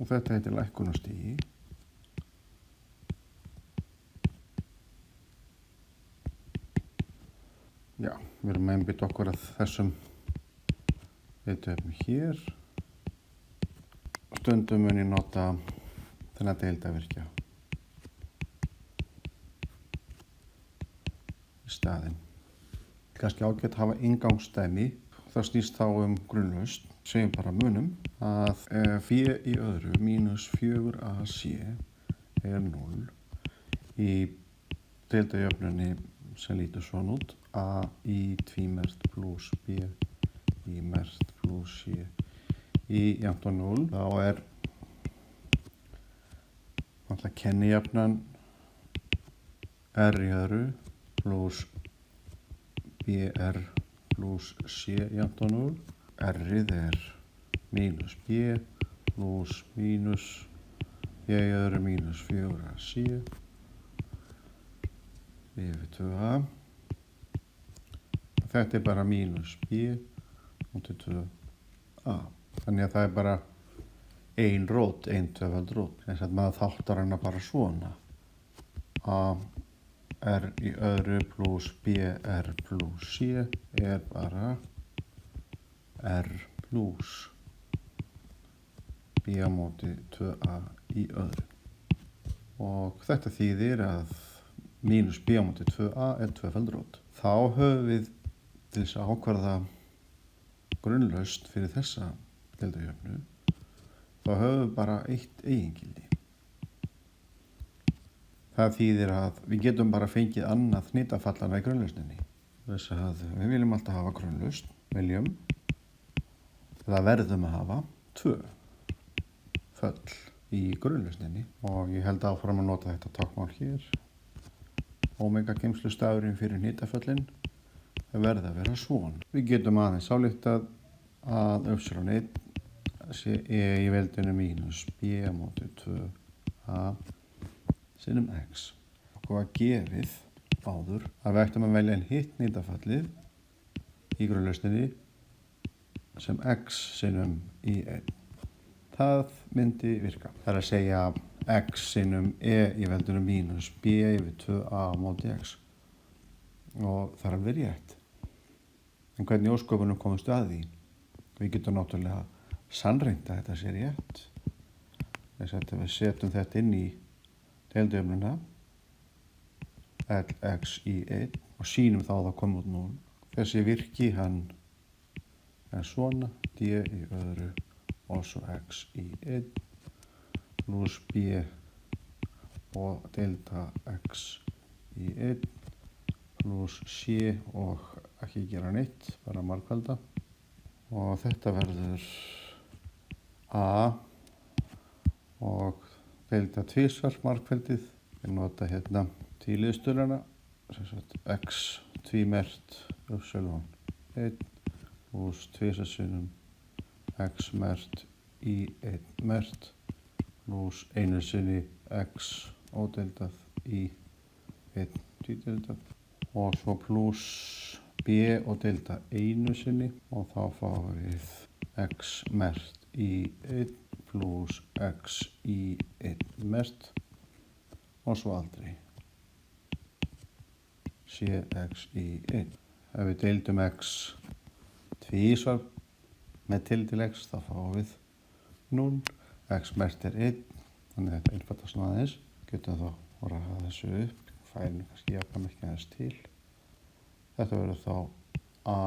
og þetta heitir lækkunarstigi. Já, við erum að einbeita okkur að þessum viðtöfum hér. Stundum mun ég nota þennan deildavirkja í staðinn. Kannski ágætt að hafa inngangsdæmi. Það snýst þá grunnlausn. Segjum bara munum að f í öðru mínus 4ac er 0 í deildajöfnunni sem lítur svona út. A í tvímert pluss b í mert pluss c í jafnt og 0. Þá er náttúrulega kennijafnan r í öðru pluss br pluss c jafnt og 0. R-ið er mínus b pluss mínus b í öðru mínus 4ac yfir 2a. Þetta er bara mínus b mútið 2a. Þannig að það er bara ein rót, ein tvöfald rót. Þess að maður þáttar hana bara svona. A r í öðru pluss br pluss c er bara r pluss b á móti 2a í öðru. Og þetta þýðir að mínus b á móti 2a er tvöfald rót. Þá höfum við til þess að ákvarða grunnlausn fyrir þessa deildajöfnu, þá höfum við bara eitt eigingildi. Það þýðir að við getum bara fengið annað hnitafallana í grunnlausninni. Þess að við viljum alltaf hafa grunnlausn, eða verðum að hafa 2 föll í grunnlausninni og ég held áfram að nota þetta táknmál hér. Omega geymslustafurinn fyrir hnitaföllin verði að vera svona. Við getum aðeins ályktað að y1 sé e í veldinu mínus b á móti 2a sinnum x. Okkur var gefið áður að við ættum að velja en hitt hnitafallið í grunnlausninni sem x sinnum í 1. Það myndi virka. Það er að segja x sinnum e í veldinu mínus b yfir 2a á móti x. Og það er alveg rétt. En hvernig ósköpunum komumst að því? Við getum náttúrulega sannreynt að þetta sé rétt. Þess að við setjum þetta inn í deildajöfnuna lx í 1 og sýnum þá að það kom út 0. Þessi virki hann er svona d í öðru og svo x í 1 pluss b og delta x í 1 pluss c og ekki gera neitt, bara margfalda. Og þetta verður a og delta tvisvar margfaldið. Við nota hérna tvíliðstölana, x tvímert y1 pluss tvisvar sinnum x mert í 1 mert pluss einu sinni x ódeildað í 1 tvídeildað og svo pluss b og delta einu sinni og þá fáum við x mert í 1 pluss x í 1 mert og svo aldrei cx í 1. Ef við deildum x tvísvar með til x þá fáum við 0. X mert er 1, þannig að þetta einfaldast svona aðeins. Getum þá að raða þessu upp, færum kannski jafnmerki aðeins til. Þetta verður þá a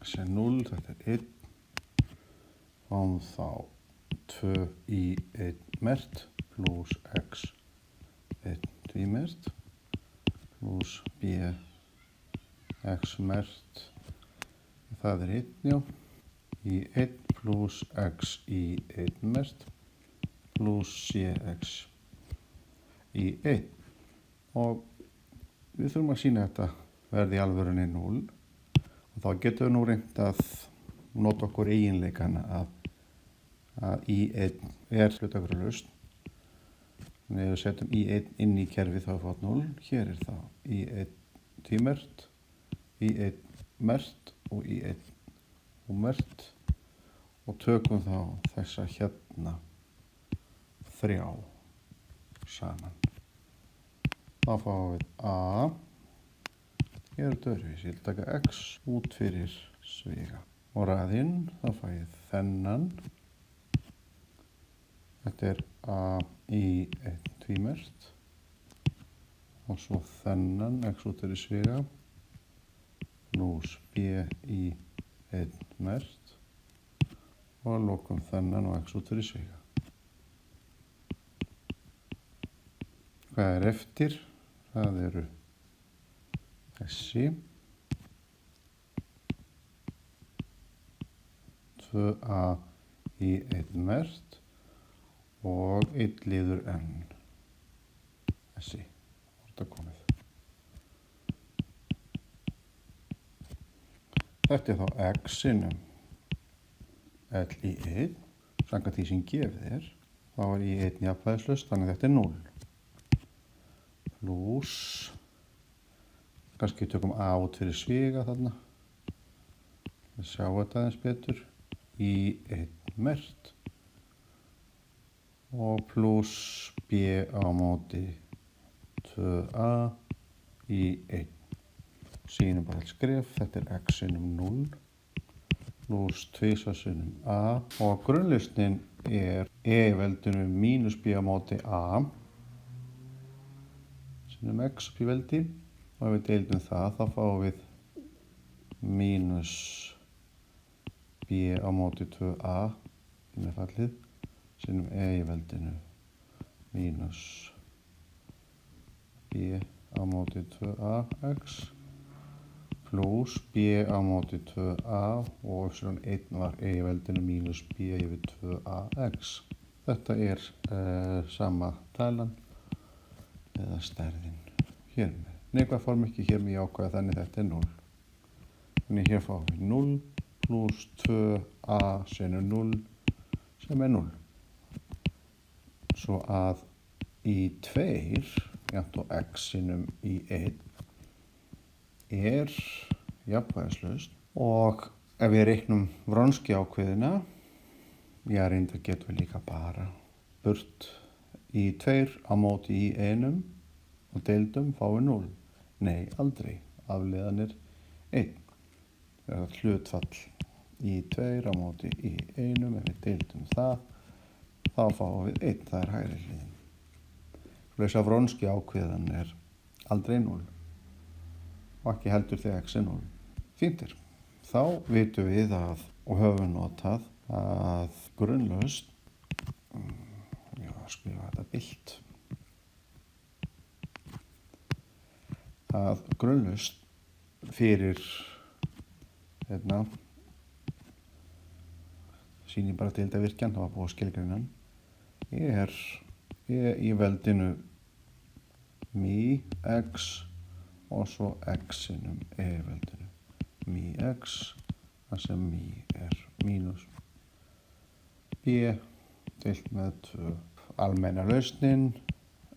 sem 0, þetta er 1. Fáum þá 2 í 1 mert pluss x 1 tvímert pluss b x mert, það er 1, já, í 1 pluss x í 1 mert pluss cx í 1. Og við þurfum að sýna þetta verði í alvörunni 0 og þá getum við nú reynt að nota okkur eiginleikana að i1 er hlutafélagslaust. Þannig að við setjum i1 inn í kerfið þá er fátt 0. Hér er það i1 tvímert, i1 mert og i1 ómert og tökum þá þessa hérna 3 saman. Þá fáum við a, hér er öðruvísi, ég vil taka x út fyrir sviga. Og raðinn, þá fæ ég þennan, þetta er a í 1 tvímert, og svo þennan x út fyrir sviga, pluss b í 1 mert, og að lokum þennan og x út fyrir sviga. Hvað er eftir? Það eru þessi 2a í 1 mert og 1 liður n. Þessi, þetta komið. Þetta er þá x sinnum L í 1, samkvæmt því sem gefið er, þá er í 1 jafnvægislaust, þannig að þetta er 0. Plús, kannski tökum a út fyrir sviga þarna, við sjáum þetta aðeins betur, í 1 mert, og plús b á móti 2a í 1. Sýnum bara allt skref, þetta er x sinnum 0, pluss 2 sinnum a, og grunnlausnin er e í veldinu mínus b á móti a sinnum x upp í veldi, og ef við deildum það, þá fáum við mínus b á móti 2a innifallið sinnum e í veldinu mínus b á móti 2ax pluss b á móti 2a og epsilon 1 var e í veldinu mínus b yfir 2ax. Þetta er sama talan eða stærðin hér með. Neikvæð form ekki hér með jákvæða, þannig þetta er 0. Þannig hér fáum við 0 pluss 2a sinnum 0 sem er 0. Svo að í 2 jafnt og x sinnum í 1 er jafnvægislaust, og ef við reiknum Wronski ákveðina, já reyndar getum við líka bara burt í 2 á móti í 1 og deildum fáum við 0. Nei, aldrei. Afleiðanir 1. Það er hlutfall í 2 á móti í 1, ef við deildum það, þá fáum við 1, það er hægri hliðin. Þess að Wronski ákveðan er aldrei 0. Og ekki heldur þegar x er 0. Fíntir. Þá vitum við að, og höfum notað, að grunnlaust, já, skrifa þetta bilt, að grunnlaust fyrir, hérna, sýni bara deildavirkjan, það var búið að skilgreinan, er í veldinu mí x og svo x sinnum e í veldinu mí x, þar sem mí er mínus b deilt með 2. Almenna lausnin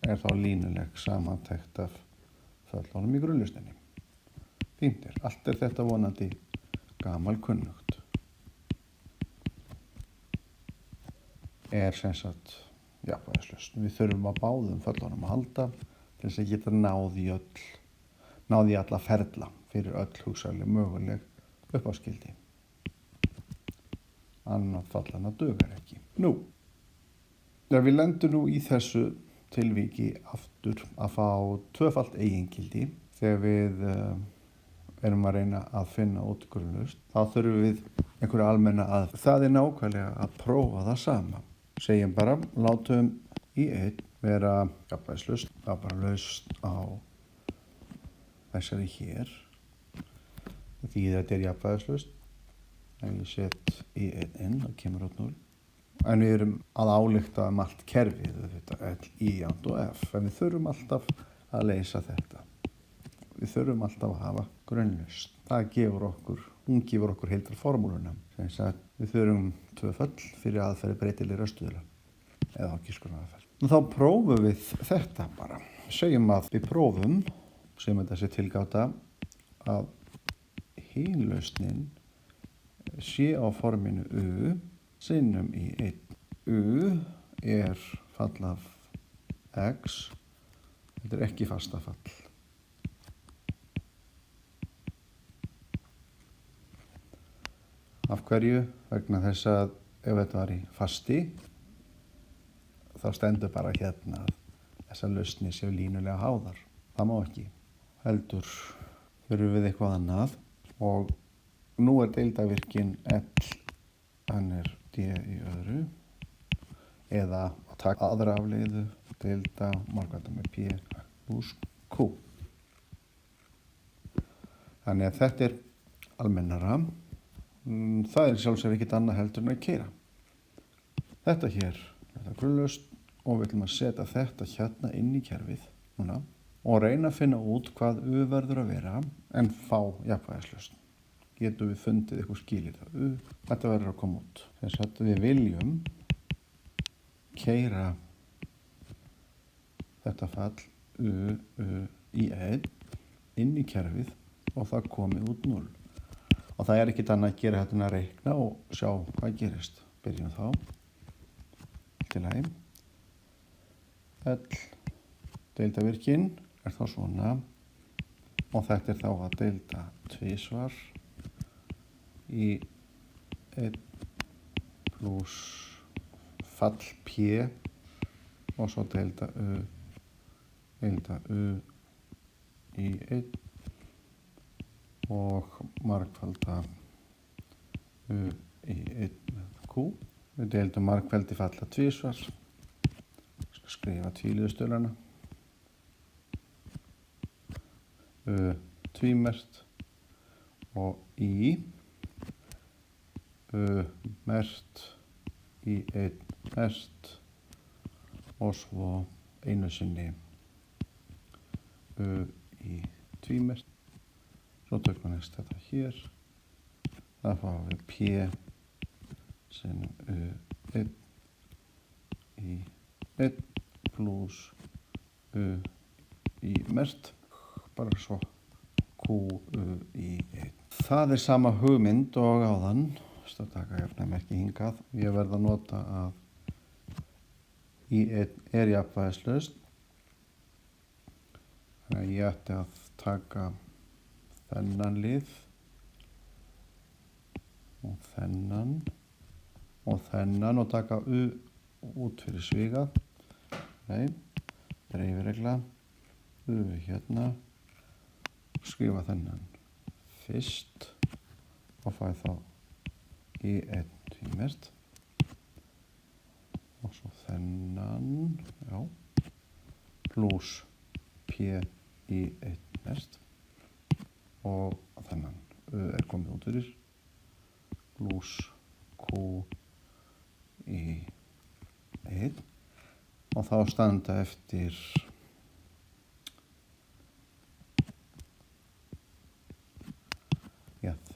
er þá línuleg samantekt af föllunum í grunnlausninni. Fíntir. Allt er þetta vonandi gamalkunnugt. Er sem sagt jafnvægislaust. Við þurfum að báðum föllunum að halda til þess að geta náði alla ferla fyrir öll hugsanleg möguleg uppáskildi. Annað fallana dugar ekki. Nú, ef við lendum nú í þessu tilviki aftur að fá tvöfalt eigingildi þegar við erum að reyna að finna út grunnlaust, þá þurfum við einhverja almenna aðferð. Það er nákvæmlega að prófa það sama. Segjum bara, látum í 1 vera jafnvægislaust, það er bara laust á þessari hér. Því þetta er jafnvægislaust. En ég set í 1 inn, það kemur út 0. En við erum að álykta allt kerfið, þetta L, I, jafnt og F. En við þurfum alltaf að leysa þetta. Við þurfum alltaf að hafa grunnlaust. Það gefur okkur heildar formúluna. Við þurfum tvöföll fyrir aðferði breytilegra stuðla. Eða ákískunaraðferð. Þá prófum við þetta bara. Segjum að við prófum, sem þetta sé tilgáta, að hin lausnin sé á forminu U sinnum í 1. U er fall af x. Þetta er ekki fastafall. Af hverju? Vegna þess að ef þetta var í fasti, þá stendur bara hérna að þessar lausnir séu línulega háðar. Það má ekki. Heldur þurfum við eitthvað annað og nú er deildavirkinn L, hann er D í öðru eða að taka aðra afleiðu, deilda margfalda með P pluss Q. Þannig að þetta er almennara. Það er sjálfsögðu ekkert annað heldur en að keyra. Þetta hér, þetta er grunnlaust og við ætlum að setja þetta hérna inn í kerfið núna og reyna að finna út hvað U verður að vera en fá jafnvægislausn. Getum við fundið eitthvað skilir það U, þetta verður að koma út. Þess að við viljum keyra þetta fall U í 1 inn í kerfið og það komi út 0. Og það er ekkert annað að gera þetta en að reikna og sjá hvað gerist. Byrjum þá. Til lagi. L deildavirkinn er þá svona og þetta er þá að deilda tvisvar í 1 pluss fall P og svo deilda U í 1 og margfalda U í 1 með Q. Við deildum margfeldi falla tvisvar. Skal skrifa tvíliðustölana. U tvímert og í U mert í 1 mert og svo einu sinni U í tvímert. Svo tökum við næst þetta hér. Það fáum við P sinnum U1 í 1 pluss U í mert. Bara svo Q í 1. Það er sama hugmynd og áðan. Að taka jafnæmerki hingað. Ég verð að nota að I1 er jafnvægislaust. Þannig að ég ætti að taka þennan lið og þennan og taka U út fyrir sviga. Dreifiregla, U hérna, skrifa þennan fyrst og fæ þá í 1 tvímert og svo þennan, pluss P í 1 mert. Og þennan er komið út fyrir pluss Q í 1 og þá standa eftir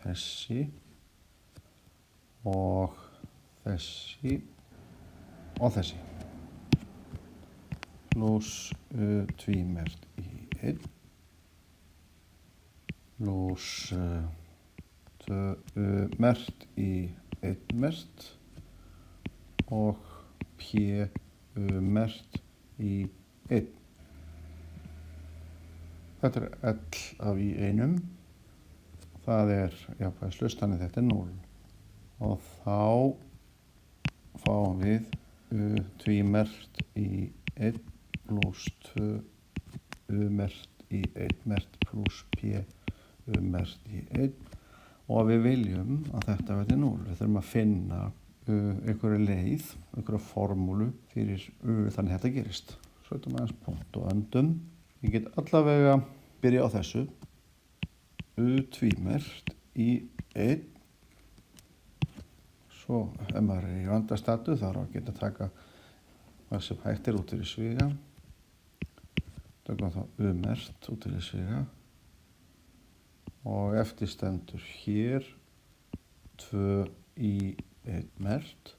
þessi og þessi og þessi pluss tvímert í 1 pluss mert í 1 mert og P mert í 1. Þetta er L af í einum. Það er jafnvægislaust, þannig þetta er 0. Og þá fáum við tvímert í 1 pluss 2 mert í 1 mert pluss P mert í 1 og við viljum að þetta verði 0. Við þurfum að finna einhverja leið, einhverja formúlu fyrir þannig þetta gerist. Svo þetta aðeins punkt og öndum. Ég get allavega byrja á þessu. Tvímert í 1. Svo ef maður er í vandastatu þá er að geta taka það sem hægt er út fyrir sviga. Tökum þá mert út fyrir sviga. Og eftir stendur hér 2 í 1 mert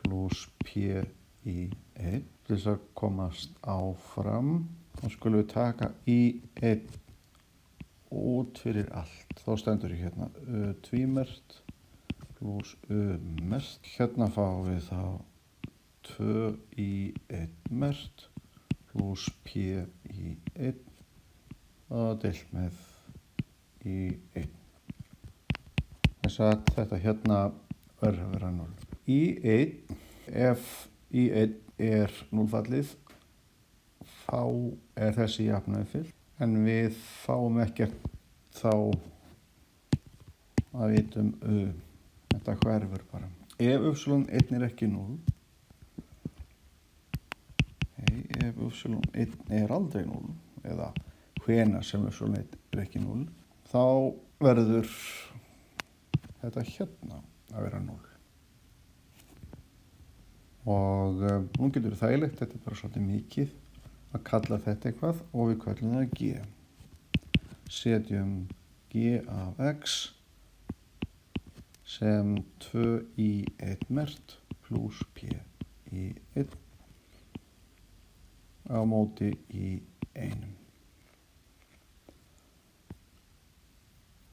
pluss P í 1. Til þess að komast áfram þá skulum við taka í 1 út fyrir allt. Þá stendur hérna tvímert pluss U mert. Hérna fáum við þá 2 í 1 mert pluss P í 1 og deilt með í 1. Þess að þetta hérna verður að vera 0. Í 1, ef í 1 er núlfallið, þá er þessi jafnvægi fyllt, en við fáum ekkert þá að vitum U. Þetta hverfur bara. Ef y1 er ekki 0, ef y1 er aldrei 0, eða hvenær sem y1 er ekki 0, þá verður þetta hérna að vera 0. Og nú getur það þægilegt, þetta er bara svolítið mikið að kalla þetta eitthvað og við köllum það G. Setjum G af x sem 2 í 1 mert pluss P í 1 á móti í 1.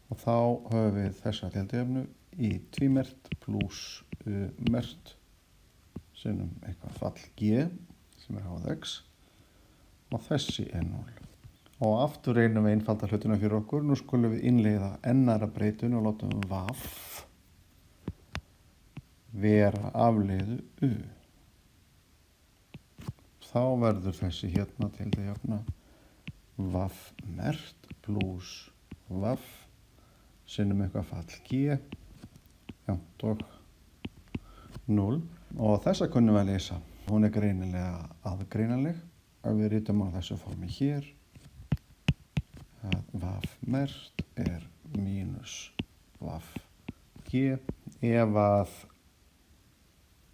Og þá höfum við þessa deildijöfnu í tvímert pluss mert sinnum eitthvað fall G sem er háð x og þessi er 0. Og aftur reynum við einfalda hlutina fyrir okkur. Nú skulum við innleiða ennara breytun og látum VAF vera afleiðu U. Þá verður þessi hérna til því jafna VAF mert pluss VAF sinnum eitthvað fall G jafnt og 0. Og þessa kunnum við að lesa. Hún er greinilega aðgreinanleg. Ef við ritum á þessu formi hér að VAF mert er mínus VAF G. Ef að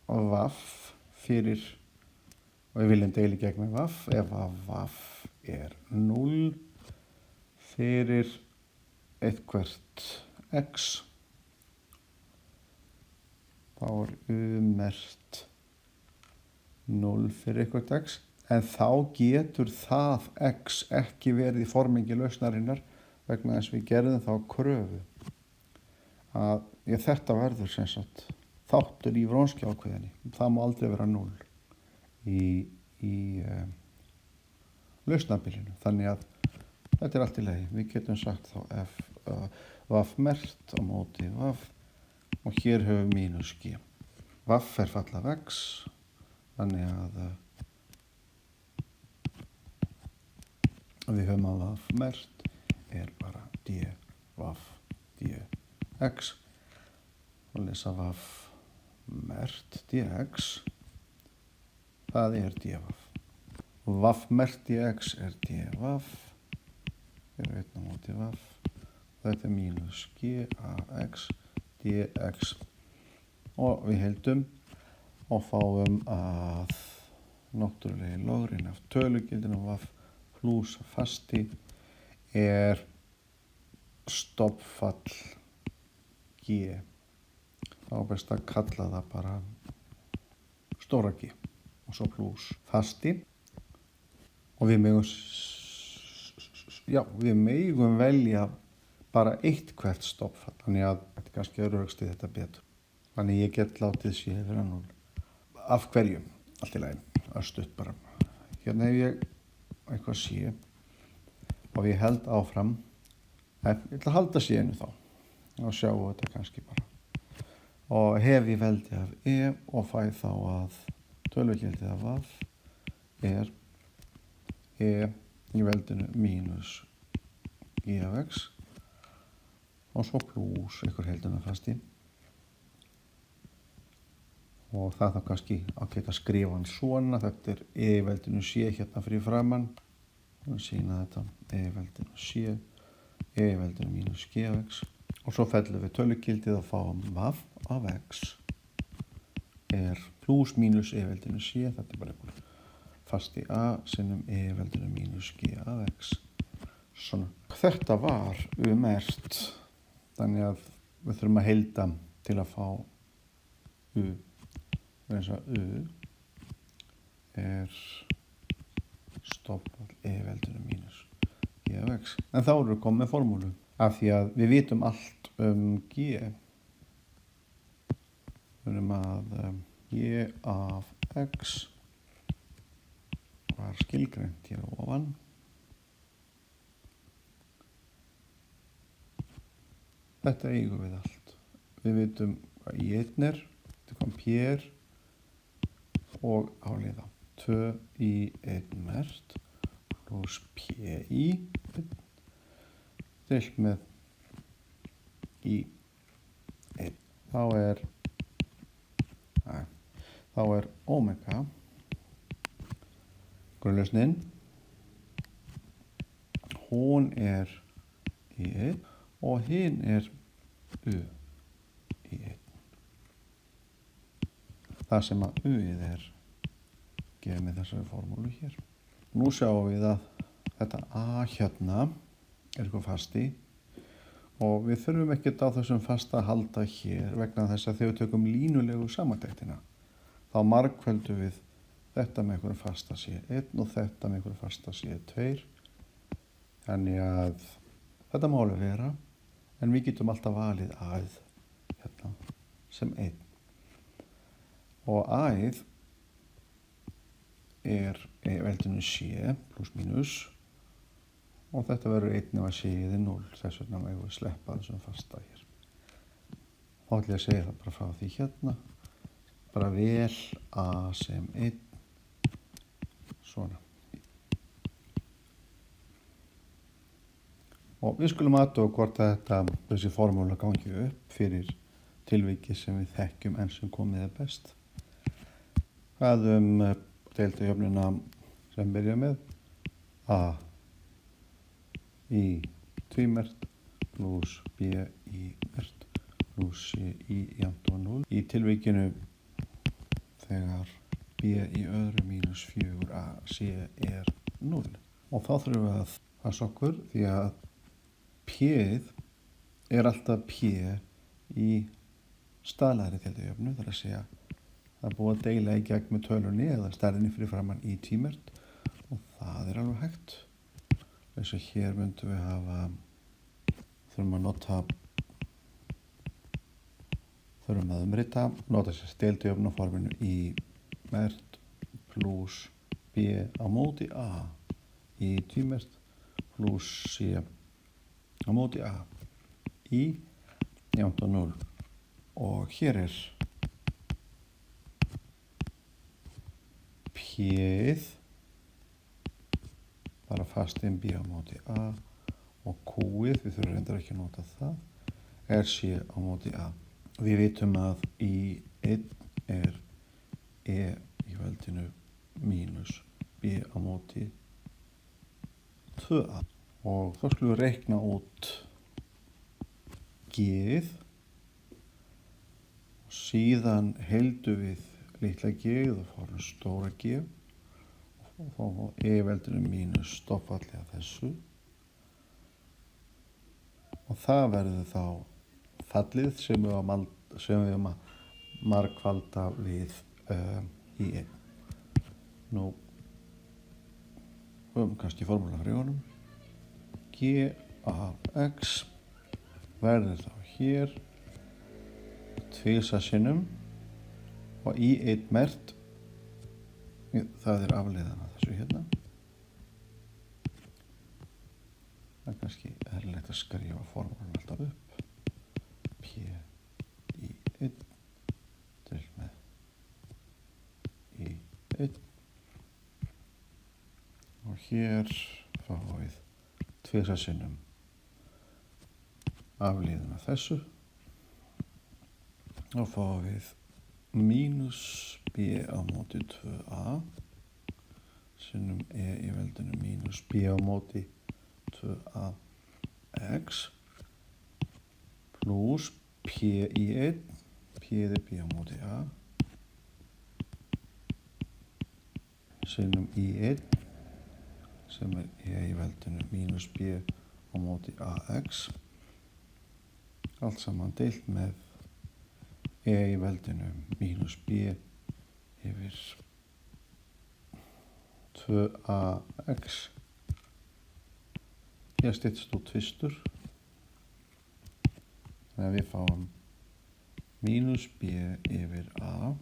VAF fyrir, og við viljum deila í gegn með VAF, ef að VAF er 0 fyrir eitthvert x, þá er U mert 0 fyrir eitthvert x, en þá getur það x ekki verið í formingi lausnarinnar vegna þess við gerðum þá kröfu að þetta verður sem sagt þáttur í Wronski ákveðinni. Það má aldrei vera 0 í lausnabilinu. Þannig að þetta er allt í lagi. Við getum sagt þá VAF mert á móti VAF og hér höfum mínus G. VAF er fall af x, þannig að við höfum að VAF mert er bara D VAF dx og lesa VAF mert dx, það er dVAF. VAF mert dx er dVAF, er 1 á móti VAF, þetta er mínus G af x dx og við heldum og fáum að náttúrulegi logrin af tölugildinu VAF pluss fasti er stofnfall G. Þá er best að kalla það bara stóra G og svo pluss fasti og við megum velja bara eitt hvert stofnfall, þannig að þetta kannski rökst í þetta betur. Þannig ég get látið sé vera 0. Af hverju? Allt í lagi, að stutt bara. Hérna hef ég eitthvað sé og ég held áfram, en ég ætla að halda sénu þá og sjá þetta kannski bara. Og hef ég veldi af og fæ þá að tölugildið af VAF er í veldinu mínus G af x og svo pluss einhver heildunarfasti. Og það þá kannski að geta skrifa hann svona. Þetta er í veldinu C hérna fyrir framann. Og sína þetta í veldinu C, í veldinu mínus G af x. Og svo fellum við tölugildið og fáum VAF af x er pluss mínus í veldinu C. Þetta er bara einhver fasti A sinnum í veldinu mínus G af x. Svona. Þetta var mert. Þannig að við þurfum að heilda til að fá U. Þess að U er stofnfall í veldinu mínus G af x. En þá erum við komið með formúlu. Af því að við vitum allt G. þurfum að y af x var skilgreint hér ofan. Þetta eigum við allt. Við vitum hvað y1 er, þetta kom p og áliða 2 y1 mert pluss pi deilt með y1. Þá er omega grunnlausnin, hún er y1 og hinn er u y1. Það sem að u-ið er gefið með þessari formúlu hér. Nú sjáum við að þetta a hérna er eitthvað fasti og við þurfum ekkert á þessum fasta að halda hér vegna þess að þegar við tökum línulegu samantæktina þá margföldum við þetta með einhverjum fasta C1 og þetta með einhverjum fasta C2. Þannig að þetta má alveg vera, en við getum alltaf valið a-ið hérna sem 1. Og a-ið er veldinu C pluss mínus og þetta verður 1 ef að C-ið er 0. Þess vegna megum við sleppa þessum fasta hér. Þá ætlum ég að segja það bara frá því hérna. Bara vel a sem 1. Svona. Og við skulum athuga hvort þessi formúla gangi upp fyrir tilviki sem við þekkjum enn sem komið er best. Hvað deildajöfnuna sem byrja með a í tvímert pluss b í mert pluss c í jafnt og 0. Í tilvikinu þegar b í öðru mínus 4a c er 0. Og þá þurfum við að passa okkur því að p-ið er alltaf p í staðlaðri deildajöfnu, þar að segja það er búið að deila í gegn með tölunni eða stærðinni fyrir framann í tvímert og það er alveg hægt. Þess að hér myndum við þurfum að umrita, nota sér deildajöfnuforminu í mert pluss b á móti a í tvímert pluss c á móti a í jafnt og 0. Og hér er p-ið bara fastinn b á móti a og q-ið, við þurfum reyndar ekki að nota það, er c á móti a. Við vitum að y1 er e í veldinu mínus b á móti 2a og þá skulum við reikna út g-ið og síðan heldum við litla g-ið og fáum stóra g og þá e í veldinu mínus stofnfallið af þessu og það verður þá fallið sem við að margfalda við í 1. Nú höfum kannski formúla fyrir honum. G af x verður þá hér tvisvar sinnum og í 1 mert, það er afleiðan af þessu hérna. Það er kannski eðlilegt að skrifa formúlum alltaf upp. P í 1 deilt með í 1 og hér fáum við tvisvar sinnum afleiðan af þessu og fáum við mínus b á móti 2a sinnum e í veldinu mínus b á móti 2ax pluss p í 1, p er b á móti a sinnum í 1 sem er e í veldinu mínus b á móti ax allt saman deilt með e í veldinu mínus b yfir 2ax. Hér styttist út tvistur þannig að við fáum mínus b yfir a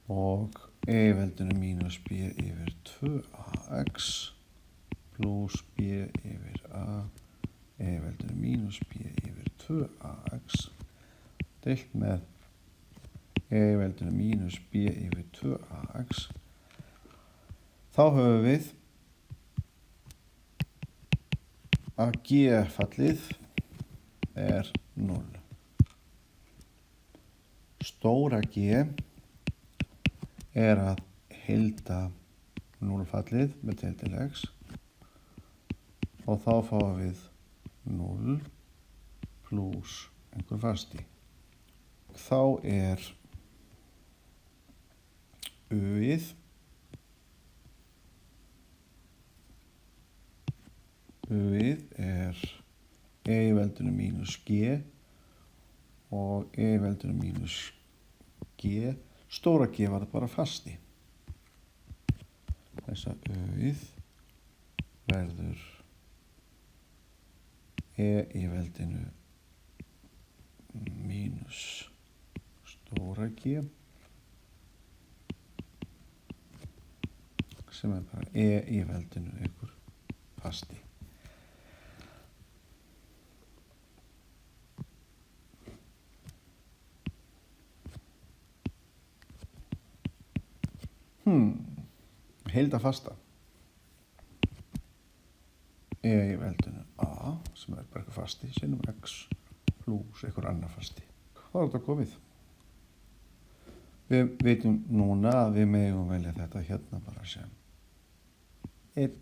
og e-veldinu mínus b yfir 2ax pluss b yfir a e-veldinu mínus b yfir 2ax deilt með e-veldinu mínus b yfir 2ax. Þá höfum við að g-fallið er 0. Stóra G er að heilda 0-fallið með deildin x og þá fáum við 0 pluss einhver fasti. Þá er u-ið er e í veldinu mínus g og e í veldinu mínus g. Stóra G var bara fasti. Þess að u-ið verður e í veldinu mínus stóra G sem er bara e í veldinu einhver fasti. Heilda fasta e í veldinu a sem er bara eitthvað fasti sinnum x pluss einhver annar fasti. Hvað er þetta komið? Við veitum núna að við megum velja þetta hérna bara sem 1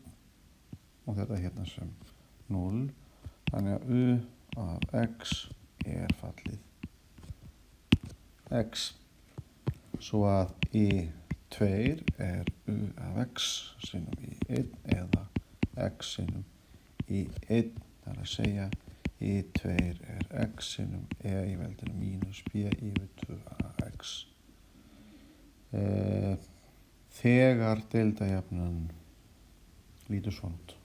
og þetta hérna sem 0. Þannig að u af x er fallið x svo að i2 er u af x sinnum i1 eða x sinnum i1. Það er að segja i2 er x sinnum e í veldinu mínus b yfir 2ax. Þegar deildajafnan lítur svona út.